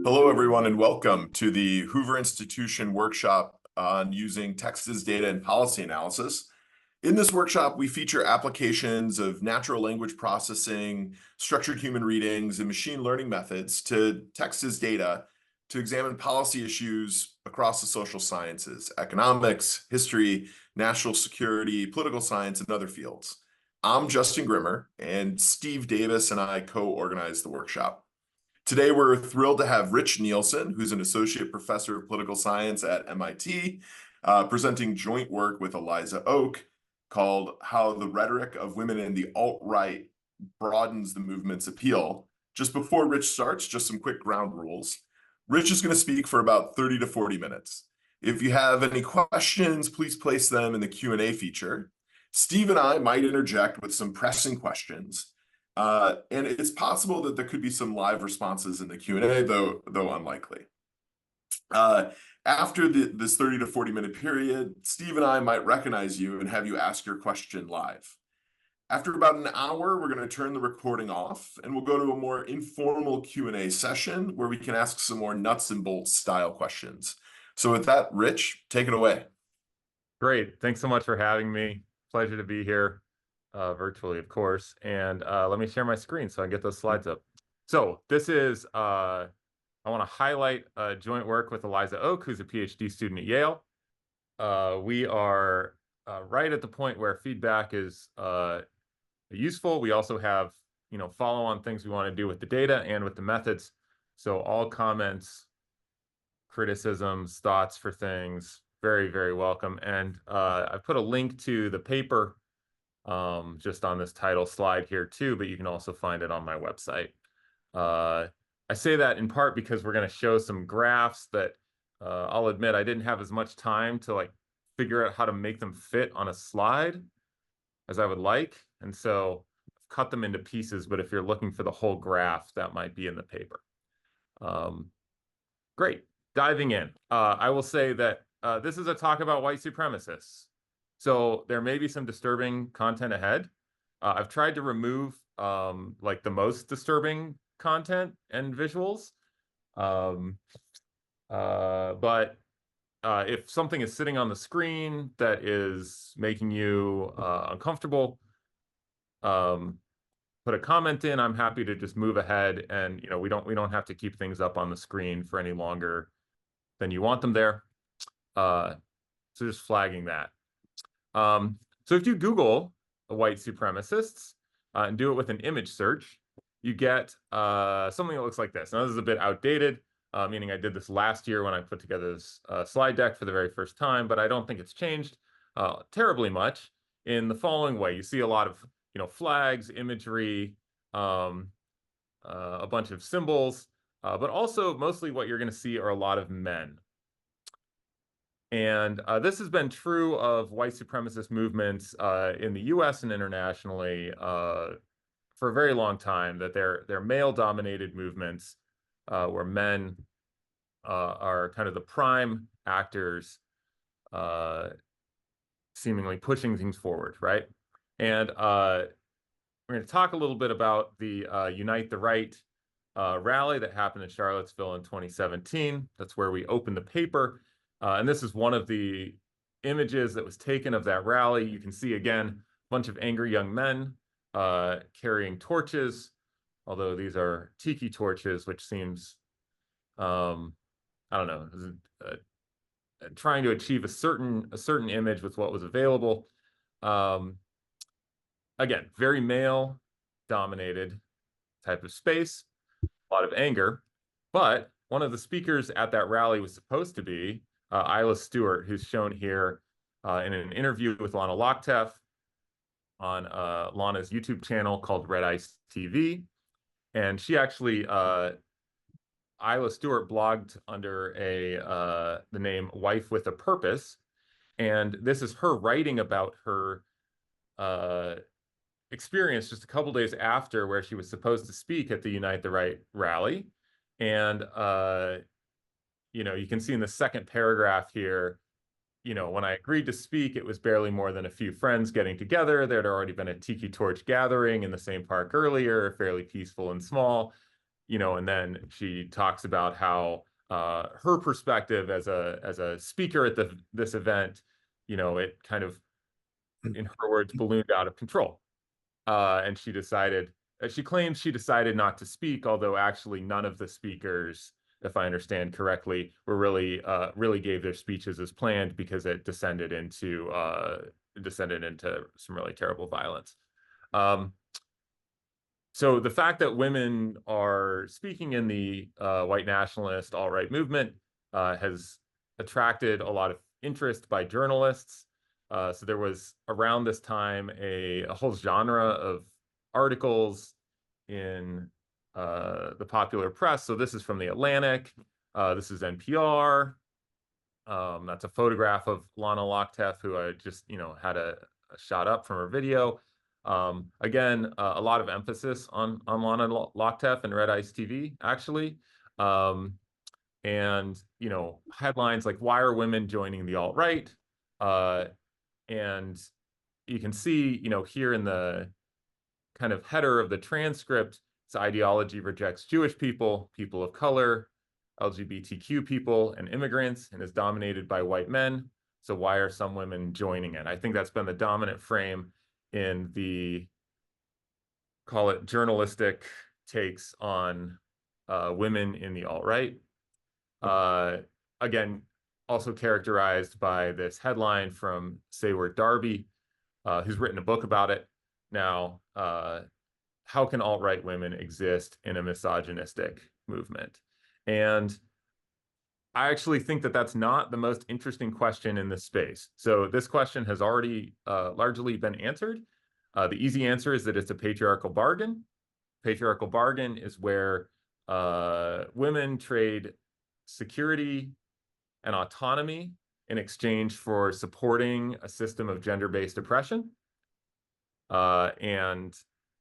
Hello, everyone, and welcome to the Hoover Institution Workshop on using text as data and policy analysis. In this workshop, we feature applications of natural language processing, structured human readings, and machine learning methods to text as data to examine policy issues across the social sciences, economics, history, national security, political science, and other fields. I'm Justin Grimmer, and Steve Davis and I co-organized the workshop. Today, we're thrilled to have Rich Nielsen, who's an associate professor of political science at MIT, presenting joint work with Eliza Oak called How the Rhetoric of Women in the Alt-Right Broadens the Movement's Appeal. Just before Rich starts, just some quick ground rules. Rich is going to speak for about 30 to 40 minutes. If you have any questions, please place them in the Q&A feature. Steve and I might interject with some pressing questions. And it's possible that there could be some live responses in the Q&A, though unlikely. After this 30 to 40 minute period, Steve and I might recognize you and have you ask your question live. After about an hour, we're going to turn the recording off and we'll go to a more informal Q&A session where we can ask some more nuts and bolts style questions. So with that, Rich, take it away. Great. Thanks so much for having me. Pleasure to be here. Virtually, of course. And let me share my screen so I can get those slides up. So this is, I want to highlight joint work with Eliza Oak, who's a PhD student at Yale. We are right at the point where feedback is useful. We also have, follow-on things we want to do with the data and with the methods. So all comments, criticisms, thoughts for things, very, very welcome. And I put a link to the paper just on this title slide here too, but you can also find it on my website. I say that in part because we're going to show some graphs that I'll admit I didn't have as much time to figure out how to make them fit on a slide as I would like. And so I've cut them into pieces, but if you're looking for the whole graph, that might be in the paper. Great. Diving in. I will say that this is a talk about white supremacists. So there may be some disturbing content ahead. I've tried to remove the most disturbing content and visuals. But if something is sitting on the screen that is making you uncomfortable, put a comment in. I'm happy to just move ahead, and we don't have to keep things up on the screen for any longer than you want them there. So just flagging that. So if you Google white supremacists and do it with an image search, you get something that looks like this. Now, this is a bit outdated, meaning I did this last year when I put together this slide deck for the very first time, but I don't think it's changed terribly much in the following way. You see a lot of flags, imagery, a bunch of symbols, but also mostly what you're going to see are a lot of men. And this has been true of white supremacist movements in the US and internationally for a very long time, that they're male-dominated movements where men are kind of the prime actors seemingly pushing things forward, right? And we're going to talk a little bit about the Unite the Right rally that happened in Charlottesville in 2017. That's where we opened the paper. And this is one of the images that was taken of that rally. You can see, again, a bunch of angry young men carrying torches, although these are tiki torches, which seems, I don't know, trying to achieve a certain image with what was available. Again, very male-dominated type of space, a lot of anger. But one of the speakers at that rally was supposed to be Isla Stewart, who's shown here in an interview with Lana Lochtef on Lana's YouTube channel called Red Ice TV. And she actually, Isla Stewart blogged under the name Wife with a Purpose. And this is her writing about her experience just a couple days after, where she was supposed to speak at the Unite the Right rally. And you can see in the second paragraph here, when I agreed to speak, it was barely more than a few friends getting together. There had already been a tiki torch gathering in the same park earlier, fairly peaceful and small. and then she talks about how her perspective as a speaker at this event, it kind of, in her words, ballooned out of control. And she claims she decided not to speak, although actually none of the speakers, if I understand correctly, were really gave their speeches as planned, because it descended into some really terrible violence. So the fact that women are speaking in the white nationalist alt-right movement has attracted a lot of interest by journalists. So there was around this time a whole genre of articles in the popular press. So this is from The Atlantic. This is NPR. That's a photograph of Lana Lockteff, who I just, had a shot up from her video. Again, a lot of emphasis on Lana Lockteff and Red Ice TV, actually. And, headlines like, "Why are women joining the alt-right?" And you can see, here in the kind of header of the transcript, its ideology rejects Jewish people, people of color, LGBTQ people, and immigrants, and is dominated by white men. So why are some women joining it? I think that's been the dominant frame in the, call it, journalistic takes on women in the alt-right. Again, also characterized by this headline from Sayward Darby, who's written a book about it now. How can alt-right women exist in a misogynistic movement? And I actually think that that's not the most interesting question in this space. So this question has already largely been answered. The easy answer is that it's a patriarchal bargain. Patriarchal bargain is where women trade security and autonomy in exchange for supporting a system of gender-based oppression. And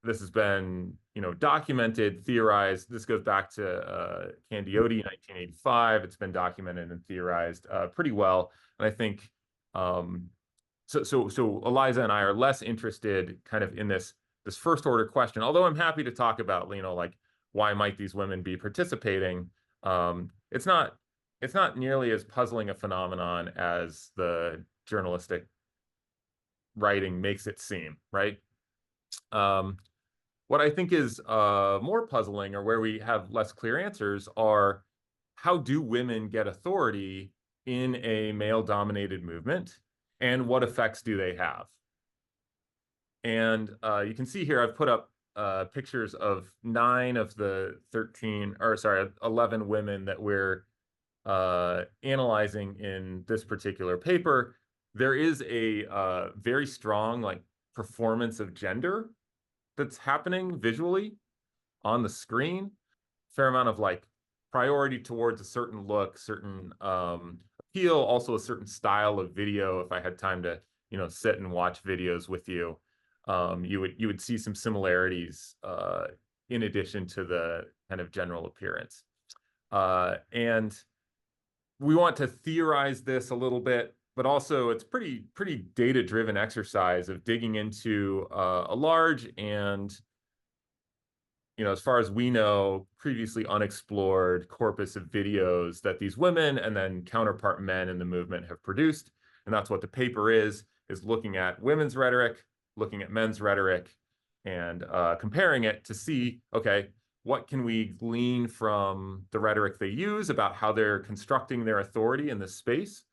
this has been, documented, theorized. This goes back to Candioti, 1985. It's been documented and theorized pretty well. And I think, so Eliza and I are less interested kind of in this first order question, although I'm happy to talk about, like, why might these women be participating? It's not nearly as puzzling a phenomenon as the journalistic writing makes it seem, right? What I think is more puzzling, or where we have less clear answers, are how do women get authority in a male-dominated movement, and what effects do they have? And you can see here I've put up pictures of 9 of the 11 women that we're analyzing in this particular paper. There is a very strong, like, performance of gender that's happening visually on the screen. Fair amount of, like, priority towards a certain look, certain appeal, also a certain style of video. If I had time to, sit and watch videos with you, you would see some similarities in addition to the kind of general appearance. And we want to theorize this a little bit, but also it's pretty data-driven exercise of digging into a large and, as far as we know, previously unexplored corpus of videos that these women and then counterpart men in the movement have produced. And that's what the paper is looking at women's rhetoric, looking at men's rhetoric, and comparing it to see, okay, what can we glean from the rhetoric they use about how they're constructing their authority in this space?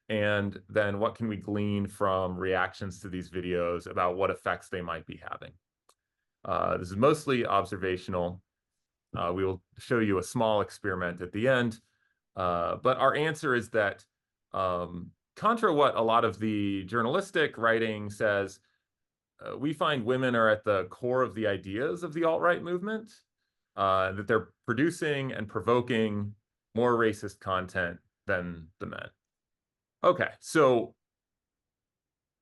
And then what can we glean from reactions to these videos about what effects they might be having? This is mostly observational. We will show you a small experiment at the end. But our answer is that, contra what a lot of the journalistic writing says, we find women are at the core of the ideas of the alt-right movement, that they're producing and provoking more racist content than the men. Okay, so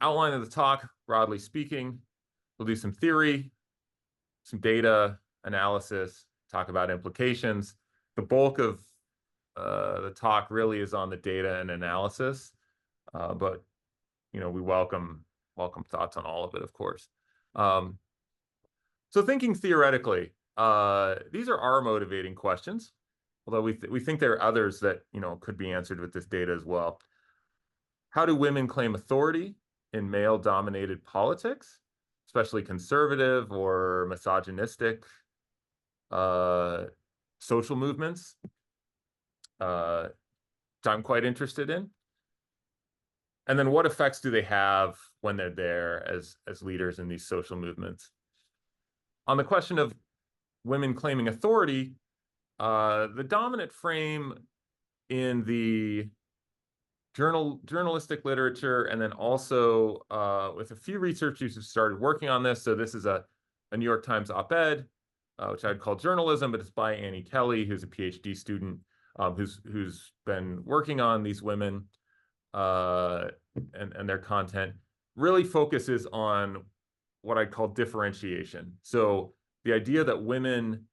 outline of the talk, broadly speaking, we'll do some theory, some data analysis, talk about implications. The bulk of the talk really is on the data and analysis, but we welcome thoughts on all of it, of course. So thinking theoretically, these are our motivating questions, although we think there are others that, could be answered with this data as well. How do women claim authority in male-dominated politics, especially conservative or misogynistic social movements, which I'm quite interested in? And then what effects do they have when they're there as leaders in these social movements? On the question of women claiming authority, the dominant frame in the journalistic literature, and then also with a few researchers who started working on this. So this is a New York Times op-ed, which I'd call journalism, but it's by Annie Kelly, who's a PhD student who's been working on these women and their content. Really focuses on what I'd call differentiation. So the idea that women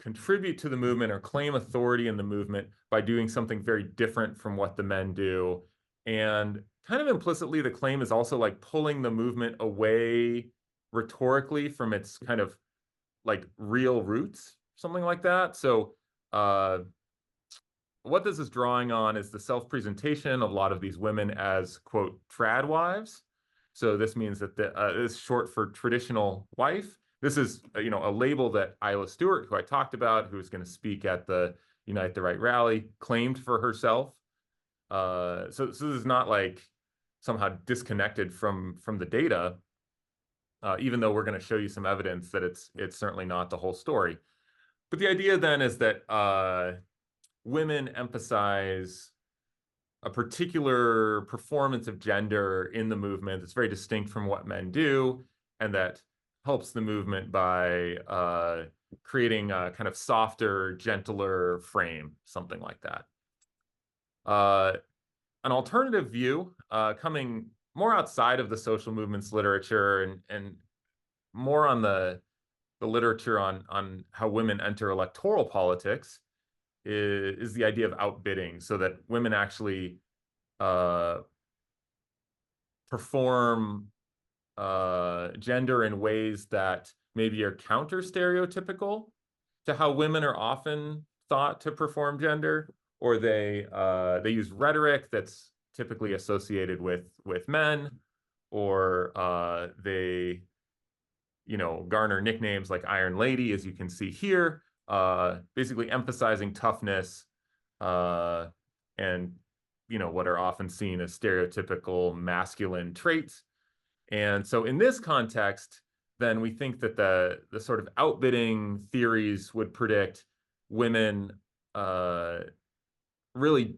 contribute to the movement or claim authority in the movement by doing something very different from what the men do. And kind of implicitly, the claim is also like pulling the movement away rhetorically from its kind of like real roots, something like that. So what this is drawing on is the self-presentation of a lot of these women as, quote, trad wives. So this means that this is short for traditional wife. This is, a label that Isla Stewart, who I talked about, who was going to speak at the Unite the Right rally, claimed for herself. So this is not like somehow disconnected from the data, even though we're going to show you some evidence that it's certainly not the whole story. But the idea then is that women emphasize a particular performance of gender in the movement that's very distinct from what men do, and that helps the movement by creating a kind of softer, gentler frame, something like that. An alternative view coming more outside of the social movements literature and more on the literature on how women enter electoral politics is the idea of outbidding, so that women actually perform gender in ways that maybe are counter stereotypical to how women are often thought to perform gender, or they use rhetoric that's typically associated with men, or they garner nicknames like Iron Lady, as you can see here, basically emphasizing toughness and what are often seen as stereotypical masculine traits. And so in this context, then we think that the sort of outbidding theories would predict women really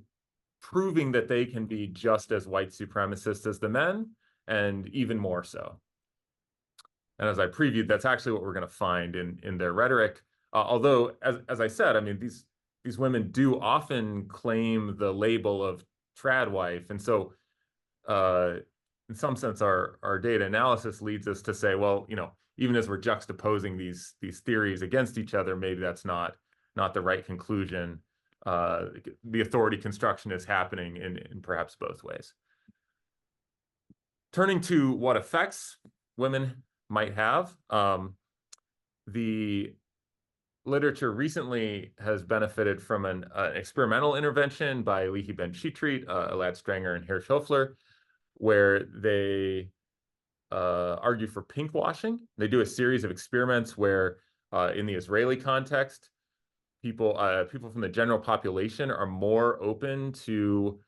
proving that they can be just as white supremacist as the men, and even more so. And as I previewed, that's actually what we're going to find in their rhetoric. Although, as I said, I mean, these women do often claim the label of trad wife. And so in some sense, our data analysis leads us to say, well, even as we're juxtaposing these theories against each other, maybe that's not the right conclusion. The authority construction is happening in perhaps both ways. Turning to what effects women might have, the literature recently has benefited from an experimental intervention by Leahy Ben Chitreat, Elad Stranger, and Hirsch-Hofler, where they argue for pink washing. They do a series of experiments where, in the Israeli context, people from the general population are more open to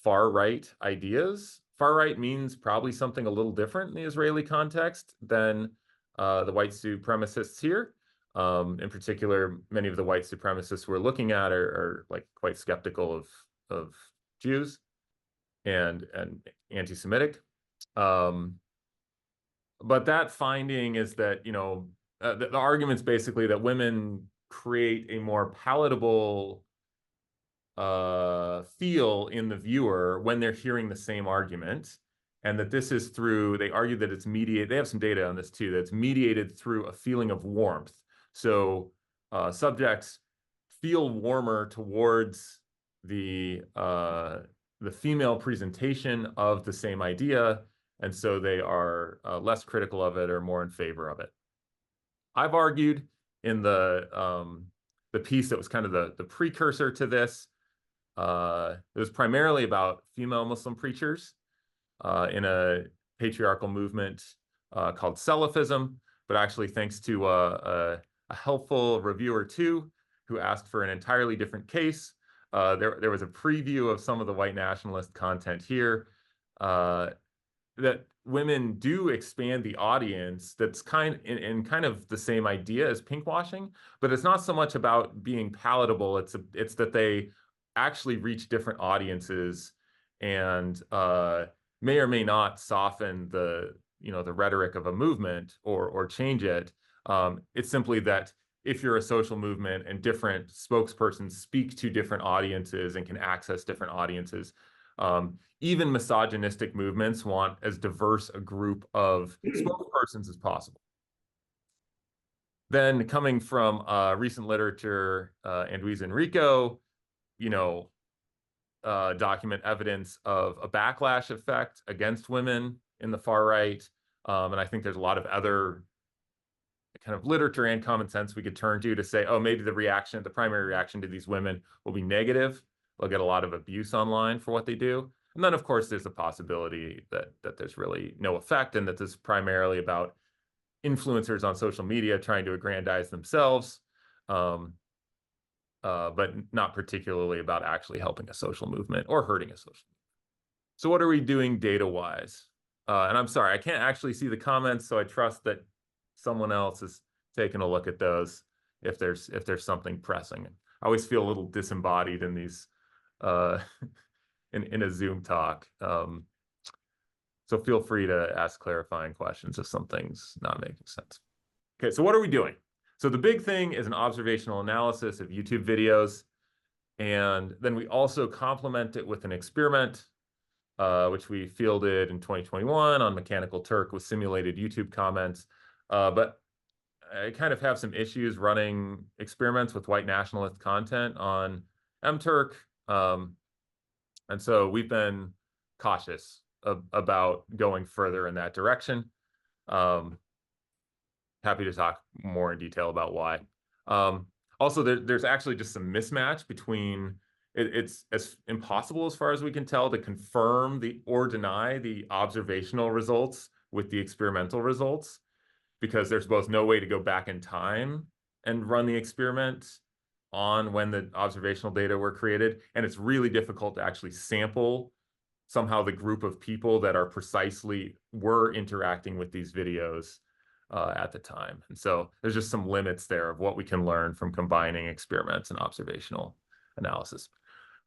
far-right ideas. Far-right means probably something a little different in the Israeli context than the white supremacists here. In particular, many of the white supremacists we're looking at are like quite skeptical of Jews and anti-Semitic. But that finding is that, the argument's basically that women create a more palatable feel in the viewer when they're hearing the same argument, and that this is through, they argue that it's mediated, they have some data on this too, that's mediated through a feeling of warmth. So subjects feel warmer towards the female presentation of the same idea, and so they are less critical of it or more in favor of it. I've argued in the piece that was kind of the precursor to this. It was primarily about female Muslim preachers in a patriarchal movement called Salafism, but actually thanks to a helpful reviewer too, who asked for an entirely different case. There was a preview of some of the white nationalist content here that women do expand the audience. That's in kind of the same idea as pinkwashing, but it's not so much about being palatable. It's that they actually reach different audiences and may or may not soften the rhetoric of a movement or change it. It's simply that if you're a social movement and different spokespersons speak to different audiences and can access different audiences, even misogynistic movements want as diverse a group of spokespersons as possible. Then coming from recent literature, Anduiz and Rico, document evidence of a backlash effect against women in the far right. And I think there's a lot of other kind of literature and common sense we could turn to say, oh, maybe the primary reaction to these women will be negative. They'll get a lot of abuse online for what they do. And then, of course, there's a possibility that there's really no effect and that this is primarily about influencers on social media trying to aggrandize themselves, but not particularly about actually helping a social movement or hurting a social movement. So what are we doing data-wise? And I'm sorry, I can't actually see the comments, so I trust that someone else is taking a look at those if there's something pressing. I always feel a little disembodied in these in a Zoom talk. So feel free to ask clarifying questions if something's not making sense. Okay, so what are we doing? So the big thing is an observational analysis of YouTube videos. And then we also complement it with an experiment, which we fielded in 2021 on Mechanical Turk with simulated YouTube comments. But I kind of have some issues running experiments with white nationalist content on MTurk. And so we've been cautious about going further in that direction. Happy to talk more in detail about why. Also, there's actually just some mismatch between, it's as impossible as far as we can tell to confirm or deny the observational results with the experimental results, because there's both no way to go back in time and run the experiment on when the observational data were created. And it's really difficult to actually sample somehow the group of people that were interacting with these videos at the time. And so there's just some limits there of what we can learn from combining experiments and observational analysis.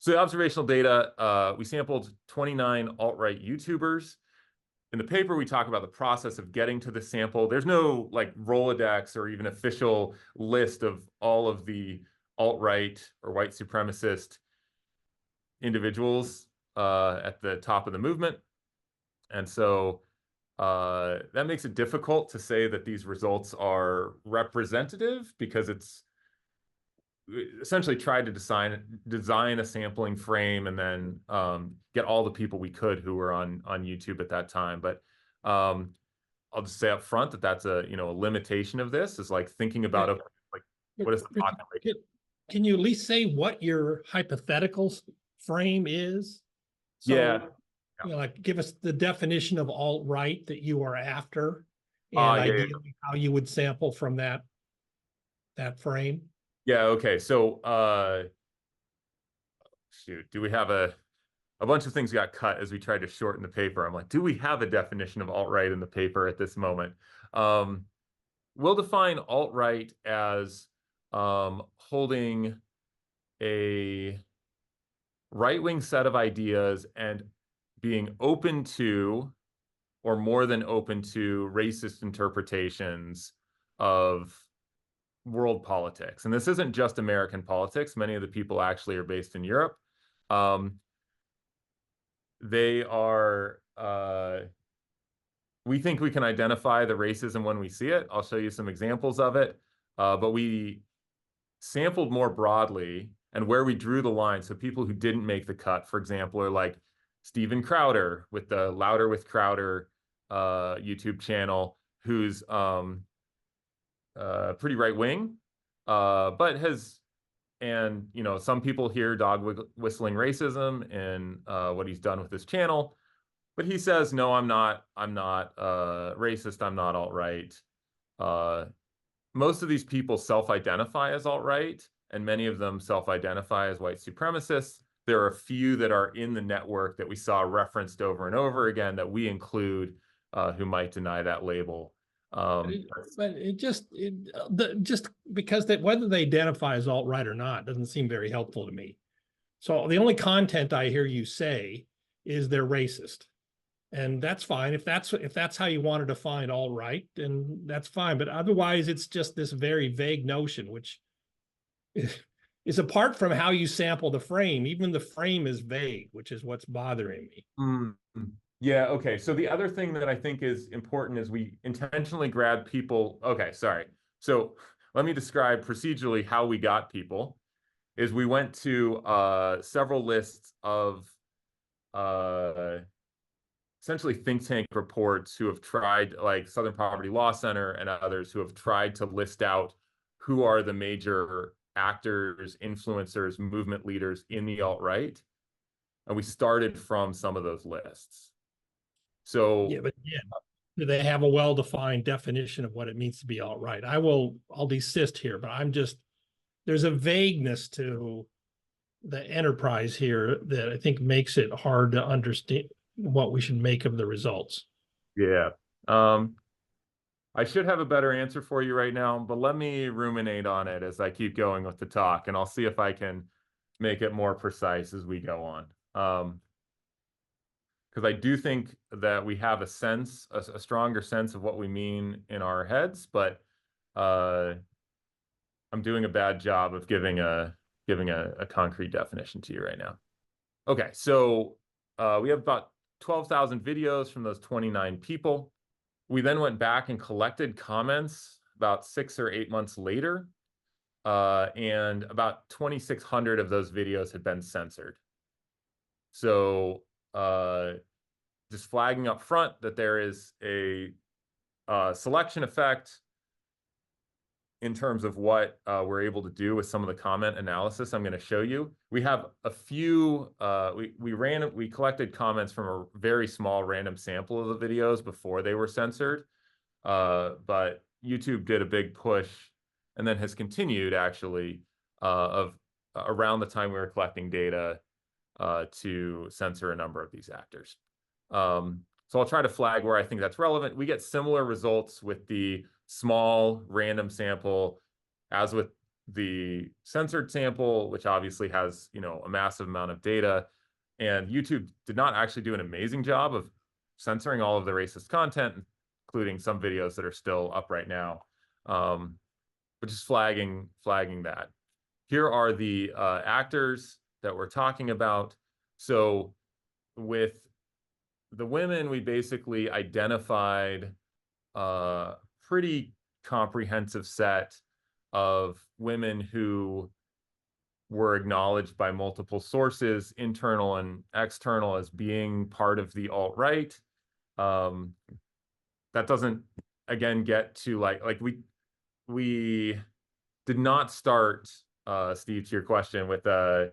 So the observational data, we sampled 29 alt-right YouTubers. In the paper, we talk about the process of getting to the sample. There's no like Rolodex or even official list of all of the alt-right or white supremacist individuals at the top of the movement. And so that makes it difficult to say that these results are representative, because it's essentially tried to design a sampling frame and then get all the people we could who were on YouTube at that time. But I'll just say up front that that's a limitation of this, is like thinking about what is the population. Can you at least say what your hypothetical frame is? So, yeah. Like give us the definition of alt-right that you are after, and ideally how you would sample from that frame. Yeah, okay. So shoot, do we have a bunch of things got cut as we tried to shorten the paper. I'm like, do we have a definition of alt-right in the paper at this moment? We'll define alt-right as holding a right-wing set of ideas and being open to, or more than open to, racist interpretations of world politics. And this isn't just American politics. Many of the people actually are based in Europe. They are, we think we can identify the racism when we see it. I'll show you some examples of it. But we sampled more broadly, and where we drew the line, so people who didn't make the cut, for example, are like Steven Crowder with the Louder with Crowder YouTube channel, who's pretty right wing, but has, and you know, some people hear dog whistling racism in what he's done with his channel, but he says, no, I'm not racist. I'm not alt-right. Most of these people self-identify as alt-right, and many of them self-identify as white supremacists. There are a few that are in the network that we saw referenced over and over again that we include who might deny that label. But just because that whether they identify as alt-right or not doesn't seem very helpful to me. So the only content I hear you say is they're racist. And that's fine. If that's how you want to define alt-right, then that's fine. But otherwise, it's just this very vague notion, which is apart from how you sample the frame. Even the frame is vague, which is what's bothering me. Mm-hmm. Yeah, okay. So the other thing that I think is important is we intentionally grab people. Okay, sorry. So let me describe procedurally how we got people. Is we went to several lists of essentially think tank reports who have tried, like Southern Poverty Law Center and others who have tried to list out who are the major actors, influencers, movement leaders in the alt-right. And we started from some of those lists. So yeah, but yeah, do they have a well-defined definition of what it means to be alt-right? I'll desist here, but there's a vagueness to the enterprise here that I think makes it hard to understand what we should make of the results. Yeah. I should have a better answer for you right now, but let me ruminate on it as I keep going with the talk, and I'll see if I can make it more precise as we go on. Because I do think that we have a stronger sense of what we mean in our heads, but I'm doing a bad job of giving a concrete definition to you right now. Okay, so we have about 12,000 videos from those 29 people. We then went back and collected comments about 6 or 8 months later, and about 2,600 of those videos had been censored. So just flagging up front that there is a selection effect in terms of what we're able to do with some of the comment analysis I'm going to show you. We have a few, we collected comments from a very small random sample of the videos before they were censored, but YouTube did a big push and then has continued actually of around the time we were collecting data to censor a number of these actors. So I'll try to flag where I think that's relevant. We get similar results with the small random sample as with the censored sample, which obviously has, you know, a massive amount of data. And YouTube did not actually do an amazing job of censoring all of the racist content, including some videos that are still up right now, but just flagging that. Here are the actors that we're talking about. So with the women, we basically identified a pretty comprehensive set of women who were acknowledged by multiple sources, internal and external, as being part of the alt-right. That doesn't, again, get to like we did not start, Steve, to your question, with a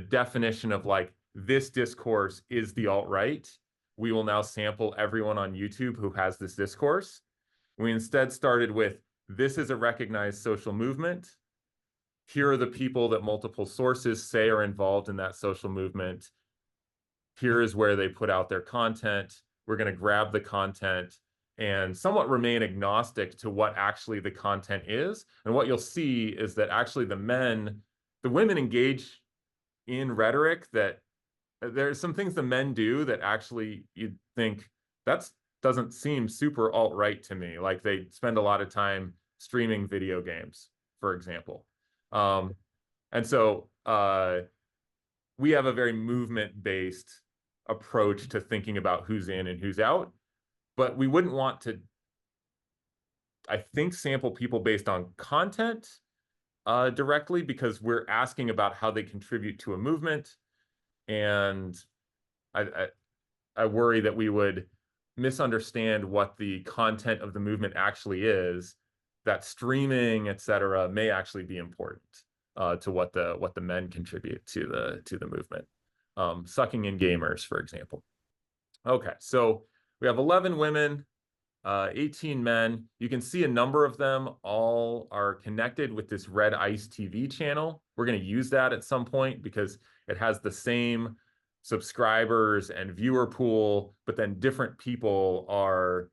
definition of like, this discourse is the alt-right. We will now sample everyone on YouTube who has this discourse. We instead started with, this is a recognized social movement. Here are the people that multiple sources say are involved in that social movement. Here is where they put out their content. We're going to grab the content and somewhat remain agnostic to what actually the content is. And what you'll see is that actually the women engage in rhetoric that there's some things the men do that actually you'd think doesn't seem super alt-right to me. Like they spend a lot of time streaming video games, for example. And so we have a very movement-based approach to thinking about who's in and who's out, but we wouldn't want to, I think, sample people based on content directly, because we're asking about how they contribute to a movement. And I worry that we would misunderstand what the content of the movement actually is that streaming, et cetera, may actually be important to what the men contribute to the movement. Sucking in gamers, for example. Okay, so we have 11 women, 18 men. You can see a number of them all are connected with this Red Ice TV channel. We're going to use that at some point because it has the same subscribers and viewer pool, but then different people are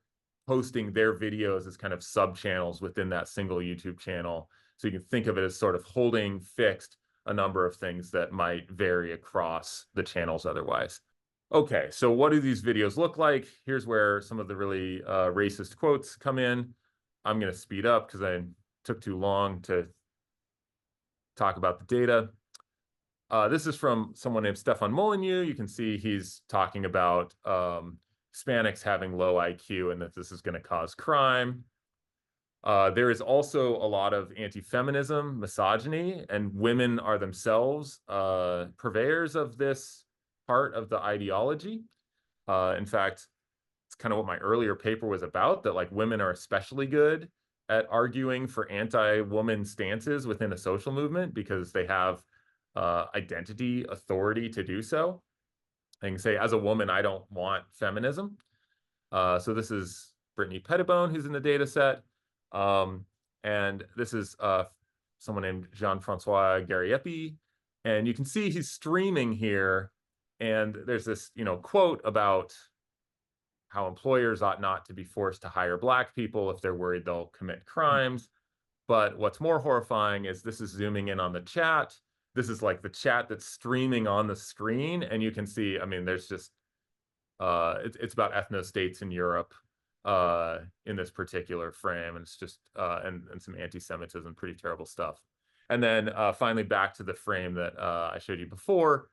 posting their videos as kind of sub channels within that single YouTube channel. So you can think of it as sort of holding fixed a number of things that might vary across the channels otherwise. Okay, so what do these videos look like? Here's where some of the really racist quotes come in. I'm going to speed up because I took too long to talk about the data. This is from someone named Stefan Molyneux. You can see he's talking about Hispanics having low IQ and that this is going to cause crime. There is also a lot of anti-feminism, misogyny, and women are themselves purveyors of this part of the ideology. In fact, it's kind of what my earlier paper was about, that like women are especially good at arguing for anti-woman stances within a social movement because they have identity authority to do so. I can say, as a woman, I don't want feminism. So this is Brittany Pettibone, who's in the data set. And this is someone named Jean-Francois Gariepi. And you can see he's streaming here. And there's this, quote about how employers ought not to be forced to hire Black people if they're worried they'll commit crimes. But what's more horrifying is this is zooming in on the chat. This is like the chat that's streaming on the screen. And you can see, I mean, there's just, it's about ethnostates in Europe in this particular frame. And it's just, and some anti-Semitism, pretty terrible stuff. And then finally back to the frame that I showed you before.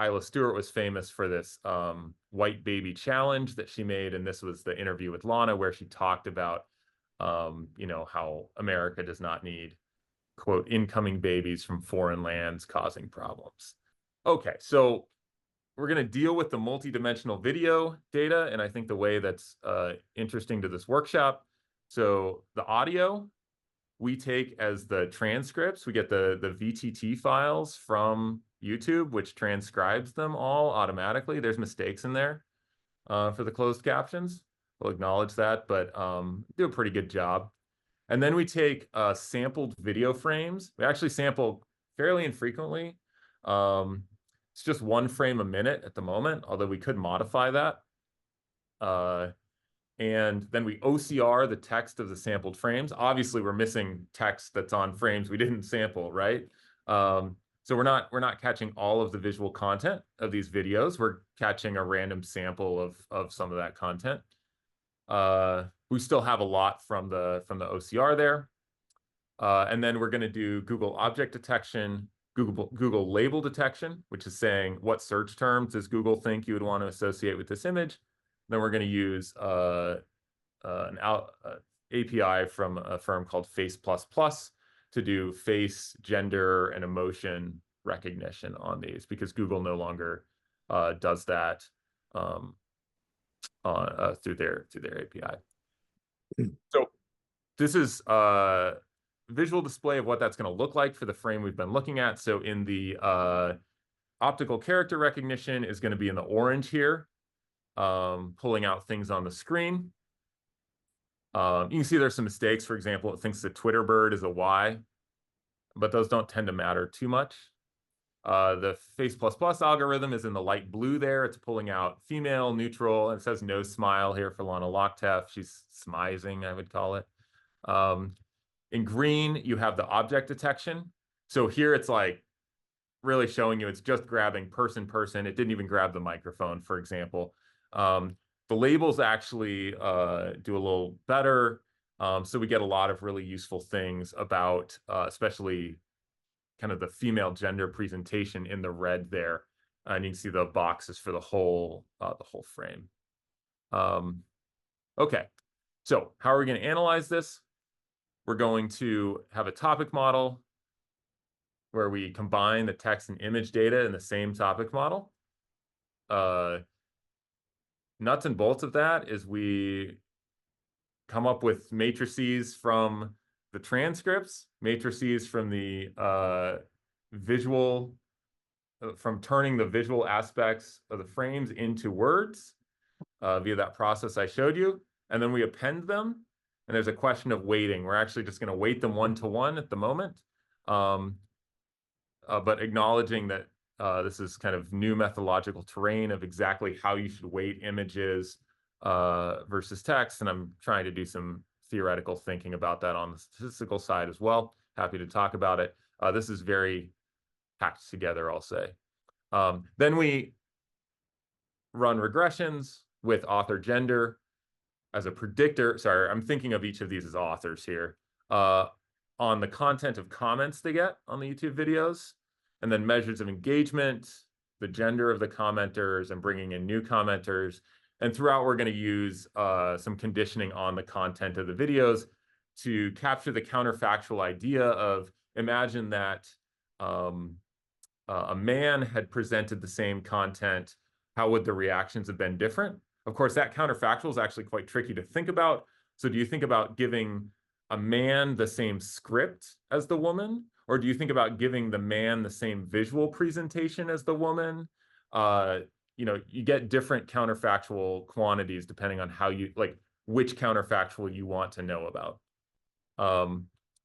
Isla Stewart was famous for this white baby challenge that she made. And this was the interview with Lana where she talked about, how America does not need, quote, incoming babies from foreign lands causing problems. Okay, so we're going to deal with the multidimensional video data. And I think the way that's interesting to this workshop. So the audio we take as the transcripts. We get the VTT files from YouTube, which transcribes them all automatically. There's mistakes in there for the closed captions. We'll acknowledge that, but do a pretty good job. And then we take sampled video frames. We actually sample fairly infrequently. It's just 1 frame a minute at the moment, although we could modify that. And then we OCR the text of the sampled frames. Obviously, we're missing text that's on frames we didn't sample, right? So we're not catching all of the visual content of these videos. We're catching a random sample of some of that content. We still have a lot from the OCR there. And then we're going to do Google object detection, Google label detection, which is saying what search terms does Google think you would want to associate with this image. Then we're going to use an API from a firm called Face++ to do face, gender, and emotion recognition on these because Google no longer does that through their API. So this is a visual display of what that's going to look like for the frame we've been looking at. So in the optical character recognition is going to be in the orange here. Pulling out things on the screen. You can see there's some mistakes. For example, it thinks the Twitter bird is a Y, but those don't tend to matter too much. The Face++ algorithm is in the light blue there. It's pulling out female, neutral, and it says no smile here for Lana Lochtef. She's smizing, I would call it. In green, you have the object detection. So here it's like really showing you it's just grabbing person. It didn't even grab the microphone, for example. The labels actually do a little better. So we get a lot of really useful things about especially kind of the female gender presentation in the red there. And you can see the boxes for the whole frame. Okay, so how are we going to analyze this? We're going to have a topic model where we combine the text and image data in the same topic model. Nuts and bolts of that is we come up with matrices from the transcripts, matrices from the visual, from turning the visual aspects of the frames into words via that process I showed you. And then we append them. And there's a question of weighting. We're actually just going to weight them 1-to-1 at the moment. But acknowledging that this is kind of new methodological terrain of exactly how you should weight images versus text. And I'm trying to do some theoretical thinking about that on the statistical side as well. Happy to talk about it. This is very packed together, I'll say. Then we run regressions with author gender as a predictor. Sorry, I'm thinking of each of these as authors here. On the content of comments they get on the YouTube videos, and then measures of engagement, the gender of the commenters, and bringing in new commenters. And throughout, we're going to use some conditioning on the content of the videos to capture the counterfactual idea of, imagine that a man had presented the same content, how would the reactions have been different? Of course, that counterfactual is actually quite tricky to think about. So do you think about giving a man the same script as the woman? Or do you think about giving the man the same visual presentation as the woman? You know, you get different counterfactual quantities depending on how you, like, which counterfactual you want to know about.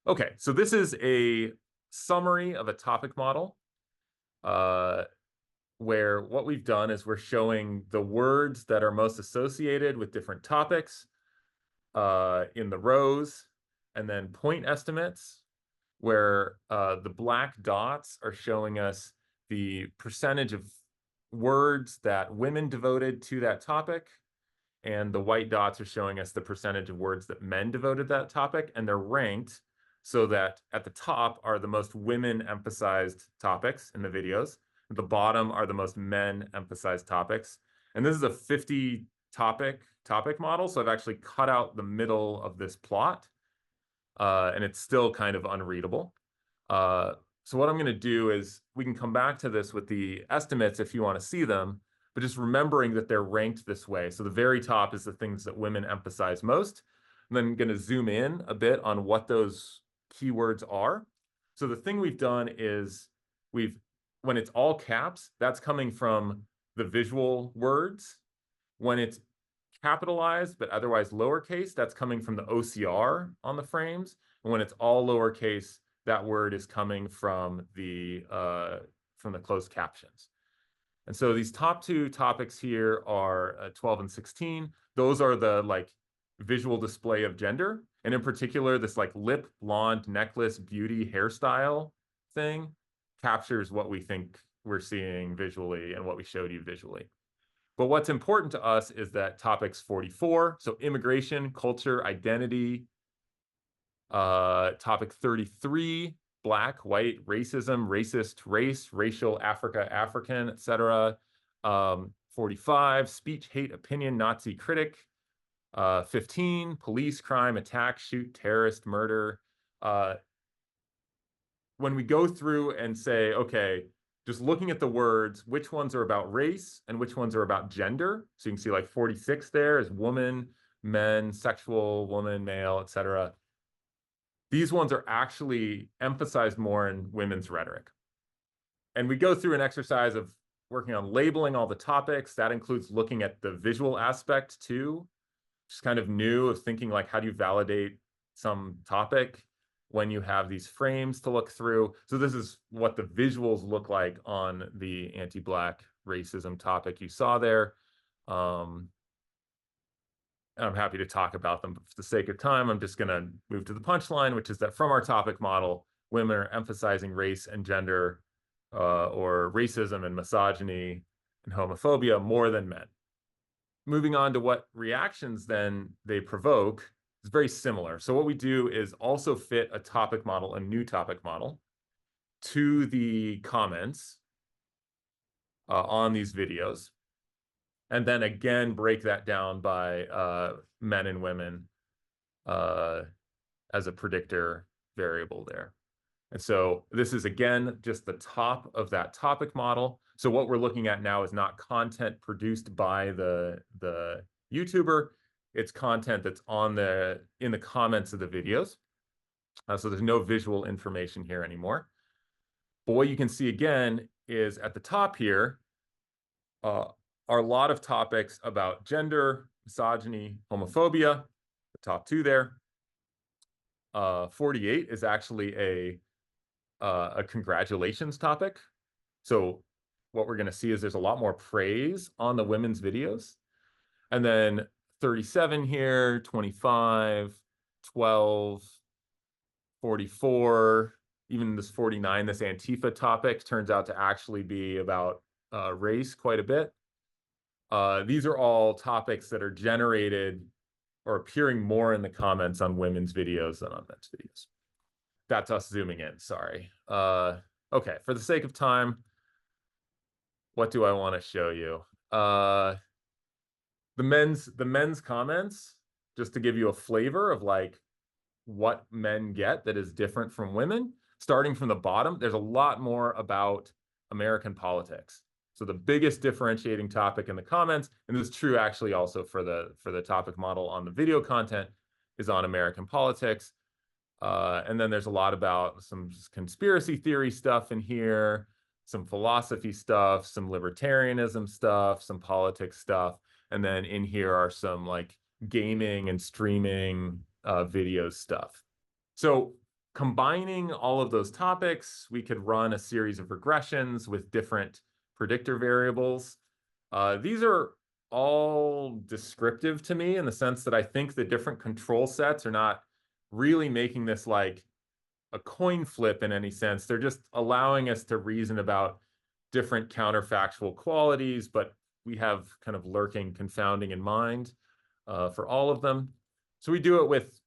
Okay, so this is a summary of a topic model where what we've done is we're showing the words that are most associated with different topics in the rows, and then point estimates, where the black dots are showing us the percentage of words that women devoted to that topic, and the white dots are showing us the percentage of words that men devoted to that topic, and they're ranked so that at the top are the most women-emphasized topics in the videos. At the bottom are the most men-emphasized topics. And this is a 50 topic model, so I've actually cut out the middle of this plot, and it's still kind of unreadable. So what I'm going to do is we can come back to this with the estimates if you want to see them, but just remembering that they're ranked this way. So the very top is the things that women emphasize most. And then I'm going to zoom in a bit on what those keywords are. So the thing we've done is when it's all caps, that's coming from the visual words. When it's capitalized but otherwise lowercase, that's coming from the OCR on the frames. And when it's all lowercase, that word is coming from the closed captions. And so these top two topics here are 12 and 16. Those are the visual display of gender. And in particular, this lip, blonde, necklace, beauty, hairstyle thing captures what we think we're seeing visually and what we showed you visually. But what's important to us is that topics 44, so immigration, culture, identity, topic 33, Black, white, racism, racist, race, racial, Africa, African, etc. 45, speech, hate, opinion, Nazi, critic. 15, police, crime, attack, shoot, terrorist, murder. When we go through and say, okay, just looking at the words, which ones are about race and which ones are about gender? So you can see 46 there is woman, men, sexual, woman, male, etc. These ones are actually emphasized more in women's rhetoric. And we go through an exercise of working on labeling all the topics. That includes looking at the visual aspect too, which is kind of new, of thinking how do you validate some topic when you have these frames to look through. So this is what the visuals look like on the anti-Black racism topic you saw there. I'm happy to talk about them, but for the sake of time, I'm just going to move to the punchline, which is that from our topic model, women are emphasizing race and gender, or racism and misogyny and homophobia more than men. Moving on to what reactions then they provoke is very similar. So what we do is also fit a topic model, a new topic model, to the comments on these videos. And then again, break that down by men and women as a predictor variable there. And so this is, again, just the top of that topic model. So what we're looking at now is not content produced by the YouTuber. it's content that's in the comments of the videos. So there's no visual information here anymore. But what you can see again is at the top here are a lot of topics about gender, misogyny, homophobia, the top two there. 48 is actually a congratulations topic. So what we're going to see is there's a lot more praise on the women's videos. And then 37 here, 25, 12, 44, even this 49, this Antifa topic turns out to actually be about race quite a bit. These are all topics that are generated or appearing more in the comments on women's videos than on men's videos. That's us zooming in, sorry. Okay, for the sake of time, what do I want to show you? The men's comments, just to give you a flavor of like what men get that is different from women. Starting from the bottom, there's a lot more about American politics. So the biggest differentiating topic in the comments, and this is true actually also for the topic model on the video content, is on American politics. And then there's a lot about some conspiracy theory stuff in here, some philosophy stuff, some libertarianism stuff, some politics stuff. And then in here are some like gaming and streaming video stuff. So combining all of those topics, we could run a series of regressions with different predictor variables. These are all descriptive to me in the sense that I think the different control sets are not really making this like a coin flip in any sense. They're just allowing us to reason about different counterfactual qualities, but we have kind of lurking confounding in mind for all of them. So we do it with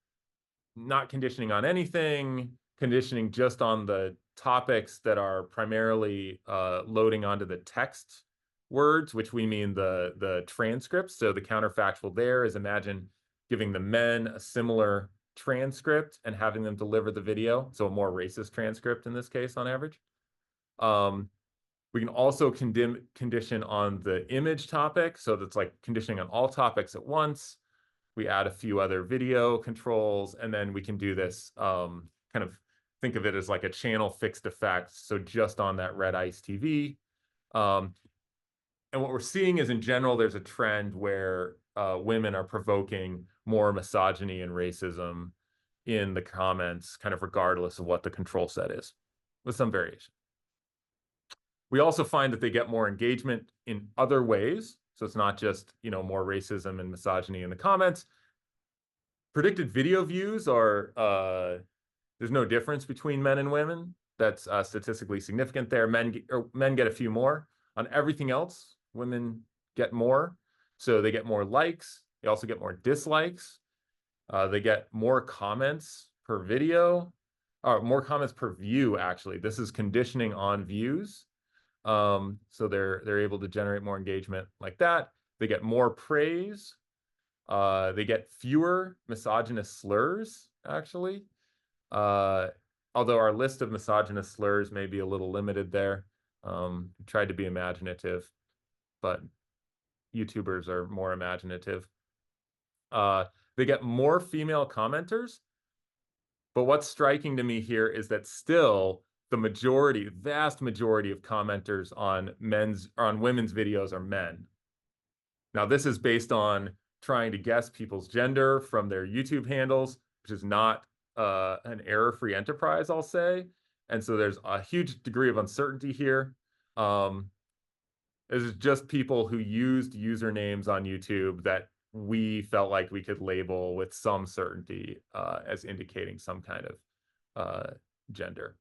not conditioning on anything, conditioning just on the topics that are primarily loading onto the text words, which we mean the transcripts. So the counterfactual there is imagine giving the men a similar transcript and having them deliver the video. So a more racist transcript in this case on average. We can also condition on the image topic. So that's like conditioning on all topics at once. We add a few other video controls, and then we can do this kind of think of it as like a channel fixed effect. So just on that red ice TV. And what we're seeing is in general, there's a trend where women are provoking more misogyny and racism in the comments, kind of regardless of what the control set is, with some variation. We also find that they get more engagement in other ways. So it's not just, more racism and misogyny in the comments. Predicted video views are, there's no difference between men and women. That's statistically significant there. Men get a few more. On everything else, women get more. So they get more likes. They also get more dislikes. They get more comments per video, or more comments per view, actually. This is conditioning on views. So they're able to generate more engagement like that. They get more praise. They get fewer misogynist slurs, actually. Although our list of misogynist slurs may be a little limited there. Tried to be imaginative, but YouTubers are more imaginative. They get more female commenters. But what's striking to me here is that still the vast majority of commenters on women's videos are men. Now, this is based on trying to guess people's gender from their YouTube handles, which is not an error-free enterprise, I'll say. And so there's a huge degree of uncertainty here. This is just people who used usernames on YouTube that we felt like we could label with some certainty as indicating some kind of gender.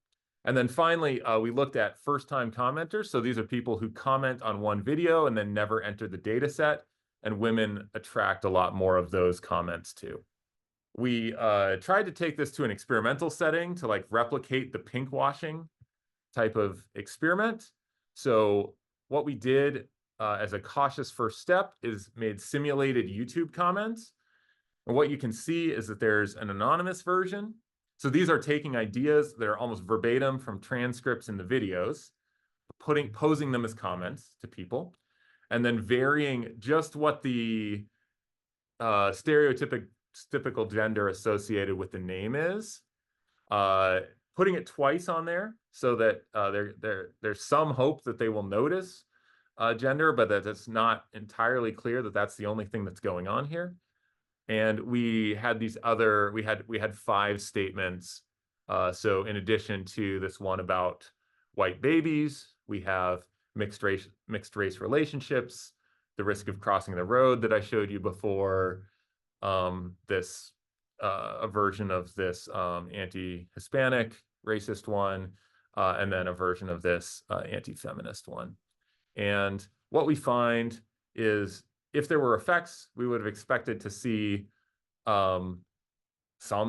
And then finally, we looked at first-time commenters. So these are people who comment on one video and then never enter the data set. And women attract a lot more of those comments too. We tried to take this to an experimental setting to like replicate the pinkwashing type of experiment. So what we did as a cautious first step is made simulated YouTube comments. And what you can see is that there's an anonymous version. So these are taking ideas that are almost verbatim from transcripts in the videos, posing them as comments to people, and then varying just what the stereotypical gender associated with the name is, putting it twice on there so that there's some hope that they will notice gender, but that it's not entirely clear that that's the only thing that's going on here. And we had these other, we had 5 statements. So in addition to this one about white babies, we have mixed race relationships, the risk of crossing the road that I showed you before, this a version of this anti-Hispanic racist one, and then a version of this anti-feminist one. And what we find is, if there were effects, we would have expected to see some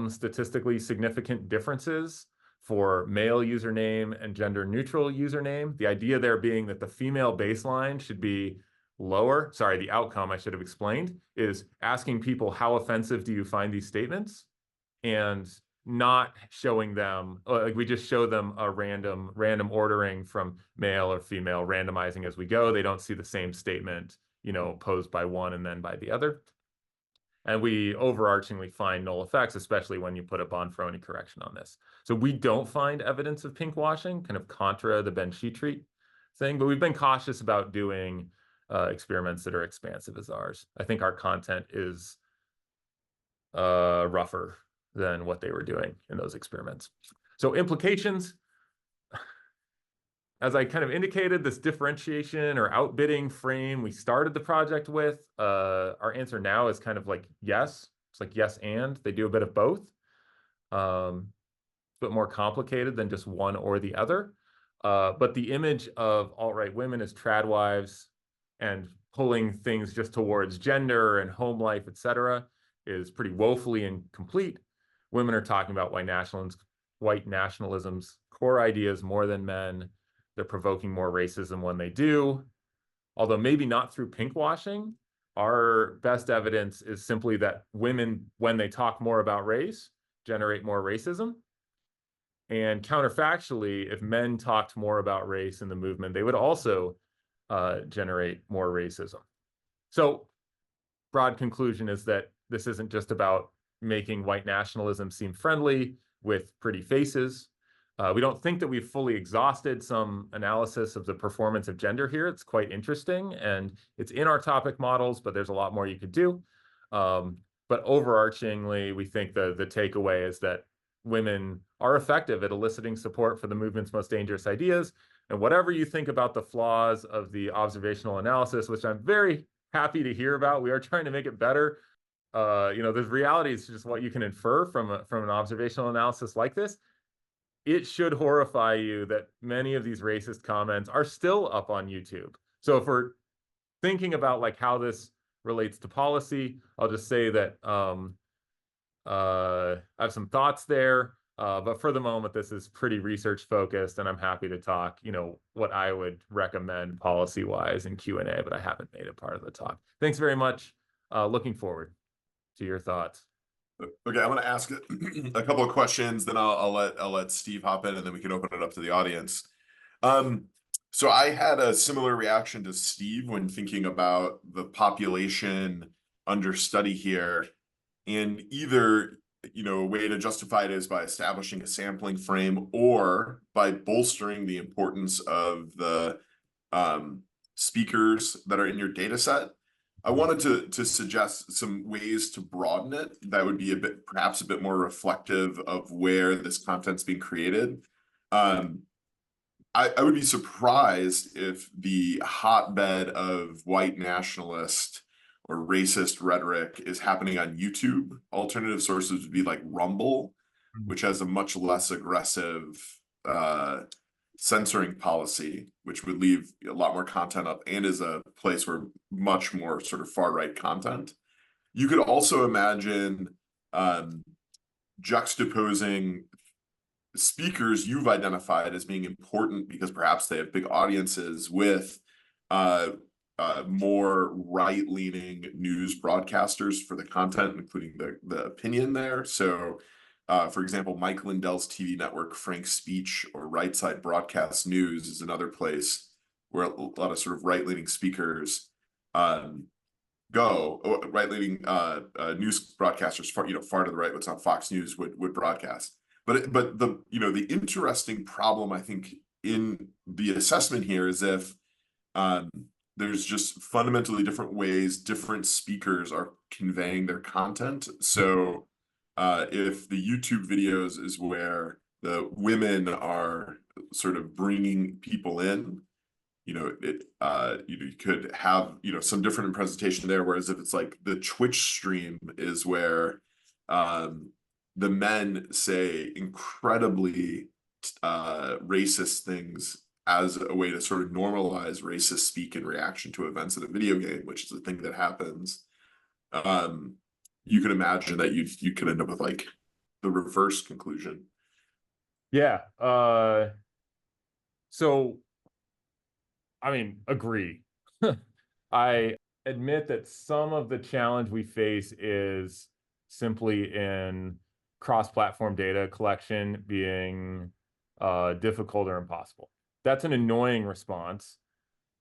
statistically significant differences for male username and gender neutral username. The idea there being that the female baseline should be lower. Sorry, the outcome I should have explained is asking people, how offensive do you find these statements? And not showing them, like we just show them a random ordering from male or female, randomizing as we go. They don't see the same statement, you know, posed by one and then by the other. And we overarchingly find null effects, especially when you put a Bonferroni correction on this. So we don't find evidence of pinkwashing, kind of contra the Ben Sheetreat thing, but we've been cautious about doing experiments that are expansive as ours. I think our content is rougher than what they were doing in those experiments. So implications, as I kind of indicated, this differentiation or outbidding frame we started the project with, our answer now is kind of like yes. It's like yes and. They do a bit of both. It's a bit more complicated than just one or the other. But the image of alt-right women as trad wives and pulling things just towards gender and home life, et cetera, is pretty woefully incomplete. Women are talking about white nationalism's core ideas more than men. They're provoking more racism when they do, although maybe not through pinkwashing. Our best evidence is simply that women, when they talk more about race, generate more racism. And counterfactually, if men talked more about race in the movement, they would also generate more racism. So, broad conclusion is that this isn't just about making white nationalism seem friendly with pretty faces. We don't think that we've fully exhausted some analysis of the performance of gender here. It's quite interesting, and it's in our topic models, but there's a lot more you could do. But overarchingly, we think the takeaway is that women are effective at eliciting support for the movement's most dangerous ideas. And whatever you think about the flaws of the observational analysis, which I'm very happy to hear about, we are trying to make it better. You know, the reality is just what you can infer from an observational analysis like this. It should horrify you that many of these racist comments are still up on YouTube. So if we're thinking about like how this relates to policy, I'll just say that I have some thoughts there. But for the moment, this is pretty research focused, and I'm happy to talk, you know, what I would recommend policy-wise in Q&A, but I haven't made it part of the talk. Thanks very much. Looking forward to your thoughts. Okay, I'm going to ask a couple of questions, then I'll let Steve hop in, and then we can open it up to the audience. So I had a similar reaction to Steve when thinking about the population under study here, and either, you know, a way to justify it is by establishing a sampling frame or by bolstering the importance of the speakers that are in your data set. I wanted to suggest some ways to broaden it that would be perhaps a bit more reflective of where this content's being created. I would be surprised if the hotbed of white nationalist or racist rhetoric is happening on YouTube. Alternative sources would be like Rumble, which has a much less aggressive censoring policy, which would leave a lot more content up and is a place where much more sort of far-right content. You could also imagine juxtaposing speakers you've identified as being important because perhaps they have big audiences with more right-leaning news broadcasters for the content, including the opinion there. So for example, Mike Lindell's TV network, Frank's Speech, or Right Side Broadcast News is another place where a lot of sort of right-leaning speakers right-leaning news broadcasters far to the right, what's on Fox News would broadcast. But the interesting problem, I think, in the assessment here is if there's just fundamentally different ways different speakers are conveying their content. So if the YouTube videos is where the women are sort of bringing people in, you could have some different presentation there. Whereas if it's like the Twitch stream is where the men say incredibly racist things as a way to sort of normalize racist speak in reaction to events in a video game, which is a thing that happens. You could imagine that you could end up with like the reverse conclusion. Yeah. So, I mean, agree. I admit that some of the challenge we face is simply in cross-platform data collection being difficult or impossible. That's an annoying response,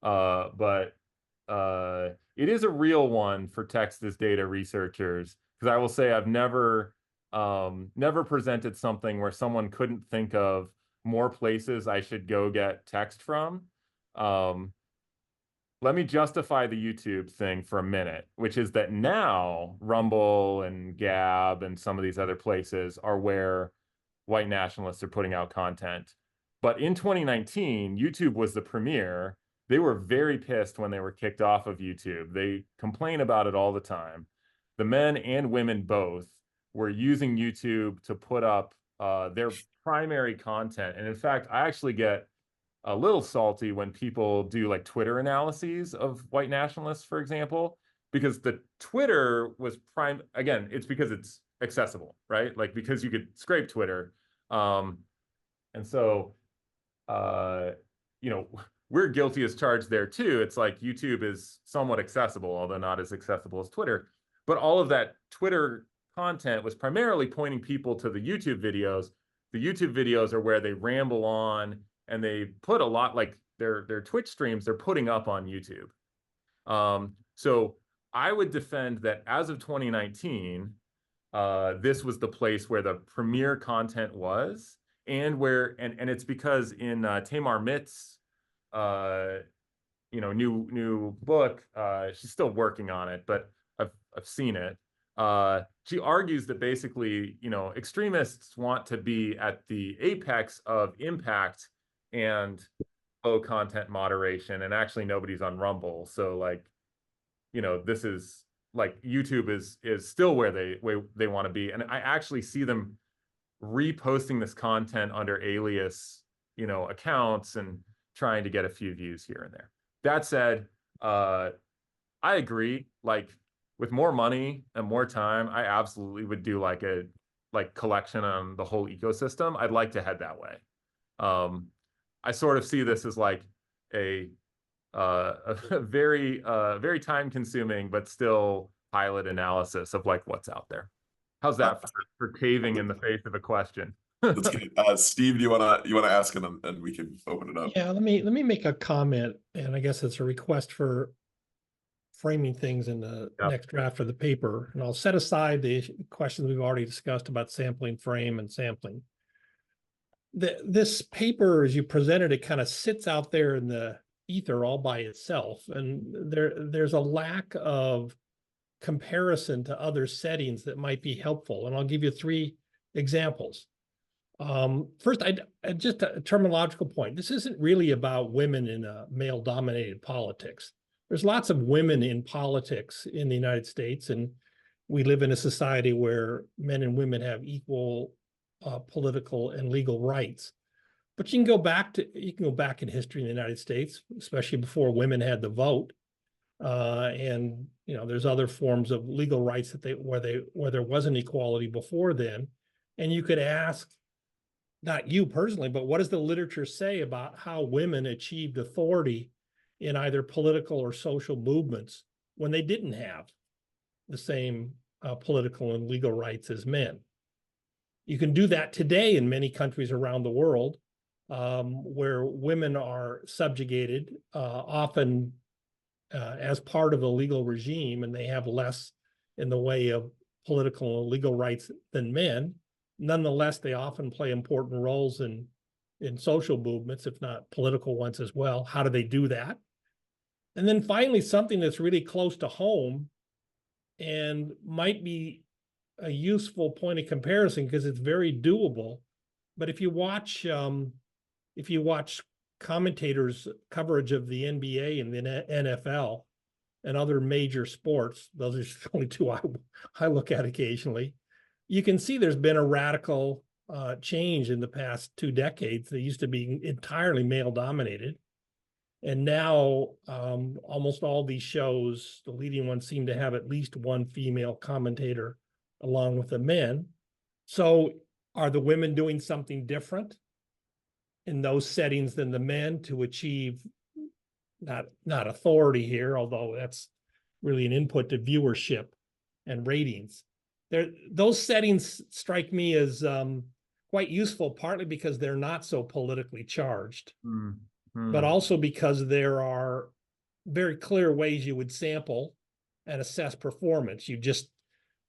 but it is a real one for text as data researchers, because I will say I've never presented something where someone couldn't think of more places I should go get text from. Let me justify the YouTube thing for a minute, which is that now Rumble and Gab and some of these other places are where white nationalists are putting out content. But in 2019, YouTube was the premier. They were very pissed when they were kicked off of YouTube. They complain about it all the time. The men and women both were using YouTube to put up their primary content. And in fact, I actually get a little salty when people do like Twitter analyses of white nationalists, for example, because the Twitter was again, it's because it's accessible, right? Like because you could scrape Twitter. And so, we're guilty as charged there too. It's like YouTube is somewhat accessible, although not as accessible as Twitter. But all of that Twitter content was primarily pointing people to the YouTube videos. The YouTube videos are where they ramble on, and they put a lot, like their Twitch streams, they're putting up on YouTube. So I would defend that as of 2019, this was the place where the premier content was, and where, and it's because in Tamar Mitt's, new book, she's still working on it, but I've seen it. She argues that basically, extremists want to be at the apex of impact and low content moderation, and actually nobody's on Rumble. So like, this is like YouTube is still where they want to be. And I actually see them reposting this content under alias, accounts and trying to get a few views here and there. That said, I agree, like with more money and more time, I absolutely would do like a collection on the whole ecosystem. I'd like to head that way. I sort of see this as like a very very time consuming but still pilot analysis of like what's out there. How's that for caving in the face of a question? That's good. Steve, do you wanna ask, and we can open it up? Yeah, let me make a comment, and I guess it's a request for framing things in the next draft of the paper. And I'll set aside the questions we've already discussed about sampling frame and sampling. This paper, as you presented it, kind of sits out there in the ether all by itself, and there's a lack of comparison to other settings that might be helpful. And I'll give you 3 examples. First, just a terminological point. This isn't really about women in a male-dominated politics. There's lots of women in politics in the United States, and we live in a society where men and women have equal political and legal rights. But you can go back in history in the United States, especially before women had the vote. And there's other forms of legal rights where there wasn't equality before then. And you could ask, not you personally, but what does the literature say about how women achieved authority in either political or social movements when they didn't have the same political and legal rights as men? You can do that today in many countries around the world, where women are subjugated, often as part of the legal regime, and they have less in the way of political and legal rights than men. Nonetheless, they often play important roles in social movements, if not political ones as well. How do they do that? And then finally, something that's really close to home and might be a useful point of comparison because it's very doable. But if you watch commentators' coverage of the NBA and the NFL and other major sports, those are the only two I look at occasionally, you can see there's been a radical change in the past 2 decades. They used to be entirely male dominated. And now almost all these shows, the leading ones seem to have at least one female commentator along with the men. So are the women doing something different in those settings than the men to achieve not authority here, although that's really an input to viewership and ratings? Those settings strike me as quite useful, partly because they're not so politically charged, but also because there are very clear ways you would sample and assess performance. You just,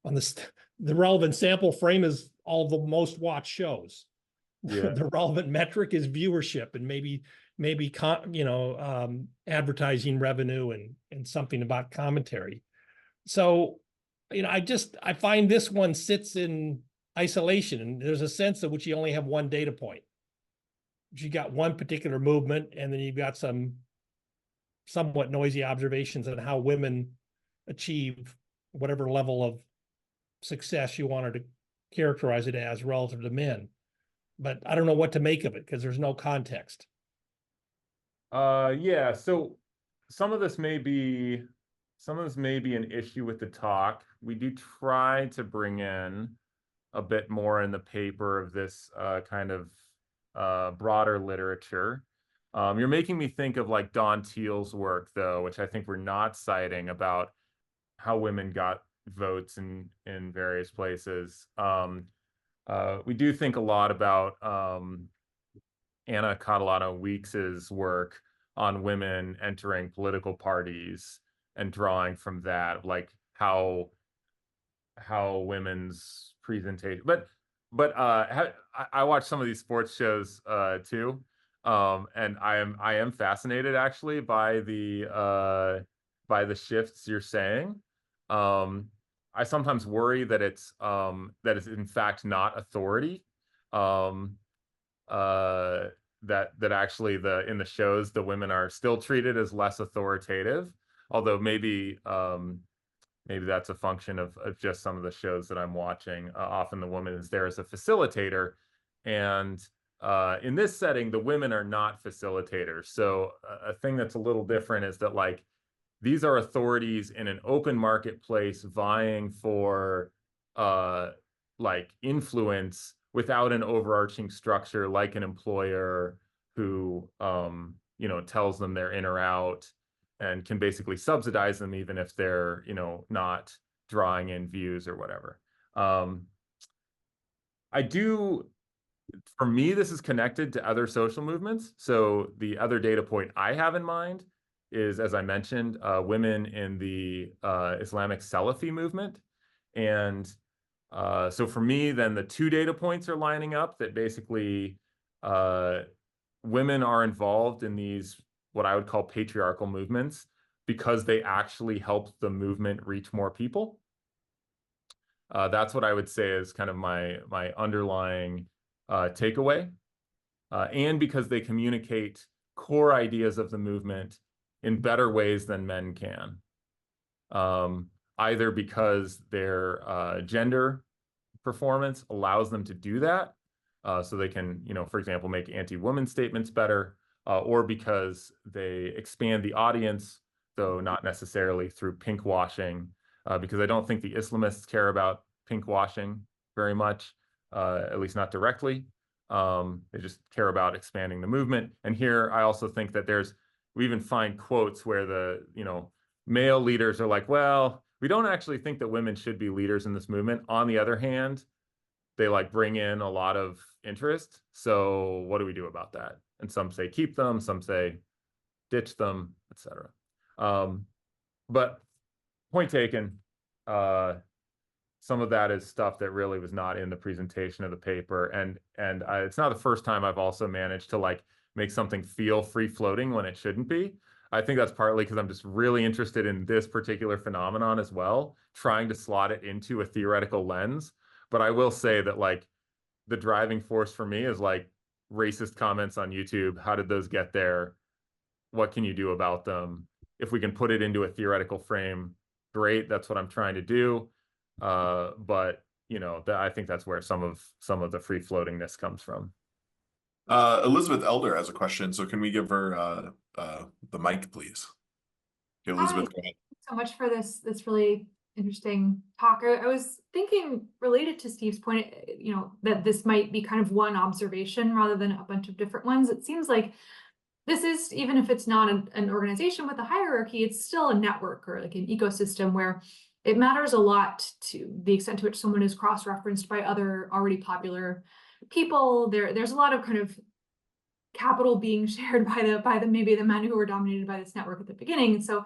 on the relevant sample frame is all the most watched shows. Yeah. The relevant metric is viewership and maybe advertising revenue and something about commentary. So, I find this one sits in isolation, and there's a sense in which you only have one data point. You got one particular movement, and then you've got some somewhat noisy observations on how women achieve whatever level of success you wanted to characterize it as relative to men. But I don't know what to make of it because there's no context. Yeah, so some of this may be an issue with the talk. We do try to bring in a bit more in the paper of this kind of broader literature. You're making me think of like Don Thiel's work, though, which I think we're not citing, about how women got votes in various places. We do think a lot about Anna Catalano-Weeks's work on women entering political parties and drawing from that, like how women's presentation. But I watch some of these sports shows too, and I am fascinated actually by the shifts you're saying. I sometimes worry that it's in fact not authority. That actually in the shows the women are still treated as less authoritative, although maybe that's a function of just some of the shows that I'm watching. Often the woman is there as a facilitator, and in this setting the women are not facilitators. So a thing that's a little different is that like these are authorities in an open marketplace vying for like influence without an overarching structure like an employer who tells them they're in or out and can basically subsidize them even if they're not drawing in views or whatever. For me, this is connected to other social movements. So the other data point I have in mind is, as I mentioned, women in the Islamic Salafi movement. And so for me, then the 2 data points are lining up that basically women are involved in these, what I would call patriarchal movements, because they actually help the movement reach more people. That's what I would say is kind of my underlying takeaway. And because they communicate core ideas of the movement in better ways than men can. Either because their gender performance allows them to do that, so they can, for example, make anti-woman statements better, or because they expand the audience, though not necessarily through pink washing, because I don't think the Islamists care about pink washing very much, at least not directly. They just care about expanding the movement. And here I also think that we even find quotes where the, male leaders are like, well, we don't actually think that women should be leaders in this movement. On the other hand, they like bring in a lot of interest. So what do we do about that? And some say keep them, some say ditch them, etc. But point taken, some of that is stuff that really was not in the presentation of the paper. And it's not the first time I've also managed to like make something feel free floating when it shouldn't be. I think that's partly because I'm just really interested in this particular phenomenon as well, trying to slot it into a theoretical lens. But I will say that like the driving force for me is like racist comments on YouTube. How did those get there? What can you do about them? If we can put it into a theoretical frame, great. That's what I'm trying to do. But you know, I think that's where some of the free floatingness comes from. Elizabeth Elder has a question, so can we give her the mic, please? Okay, Elizabeth, go ahead. Thanks so much for this really interesting talk. I was thinking, related to Steve's point, you know, that this might be kind of one observation rather than a bunch of different ones. It seems like this is, even if it's not an organization with a hierarchy, it's still a network or like an ecosystem where it matters a lot to the extent to which someone is cross-referenced by other already popular people. There's a lot of kind of capital being shared by the maybe the men who were dominated by this network at the beginning. And so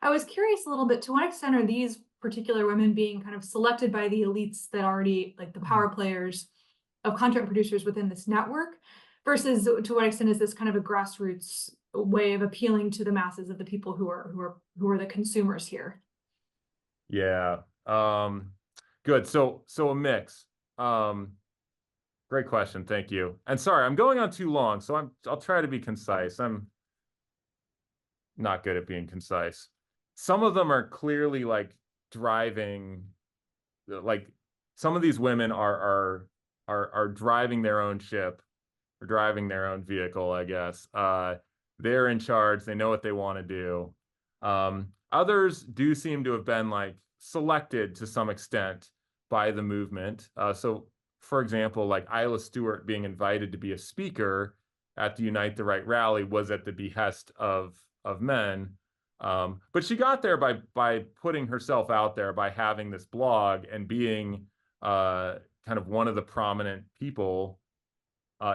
I was curious a little bit, to what extent are these particular women being kind of selected by the elites that already, like the power players of content producers within this network, versus to what extent is this kind of a grassroots way of appealing to the masses of the people who are the consumers here? Yeah. Good. So a mix. Great question. Thank you. And sorry, I'm going on too long, so I'll try to be concise. I'm not good at being concise. Some of them are clearly like driving, like some of these women are driving their own ship or driving their own vehicle, I guess. They're in charge. They know what they want to do. Others do seem to have been like selected to some extent by the movement. So for example, like Isla Stewart being invited to be a speaker at the Unite the Right rally was at the behest of men. But she got there by putting herself out there, by having this blog and being kind of one of the prominent people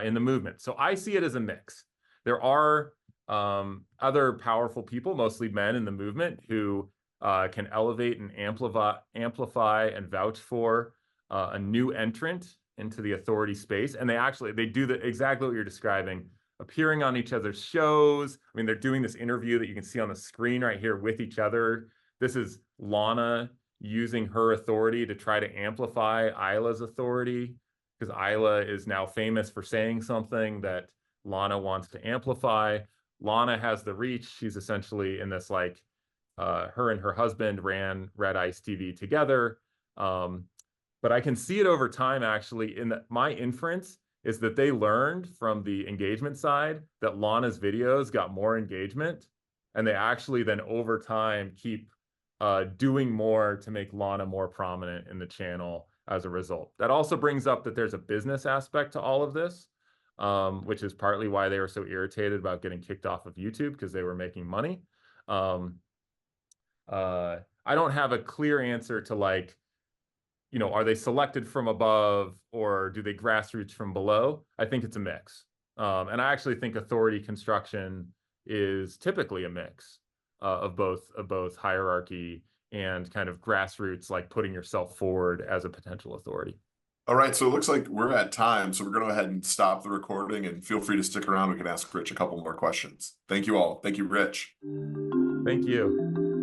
in the movement. So I see it as a mix. There are other powerful people, mostly men in the movement, who can elevate and amplify and vouch for a new entrant into the authority space. And they do exactly what you're describing, appearing on each other's shows. I mean, they're doing this interview that you can see on the screen right here with each other. This is Lana using her authority to try to amplify Isla's authority, because Isla is now famous for saying something that Lana wants to amplify. Lana has the reach. She's essentially in this, like, her and her husband ran Red Ice TV together. But I can see it over time, actually, my inference is that they learned from the engagement side that Lana's videos got more engagement, and they actually then over time keep doing more to make Lana more prominent in the channel as a result. That also brings up that there's a business aspect to all of this, which is partly why they were so irritated about getting kicked off of YouTube, because they were making money. I don't have a clear answer to, like, you know, are they selected from above or do they grassroots from below? I think it's a mix. And I actually think authority construction is typically a mix of both hierarchy and kind of grassroots, like putting yourself forward as a potential authority. All right, so it looks like we're at time, so we're going to go ahead and stop the recording, and feel free to stick around. We can ask Rich a couple more questions. Thank you all. Thank you, Rich. Thank you.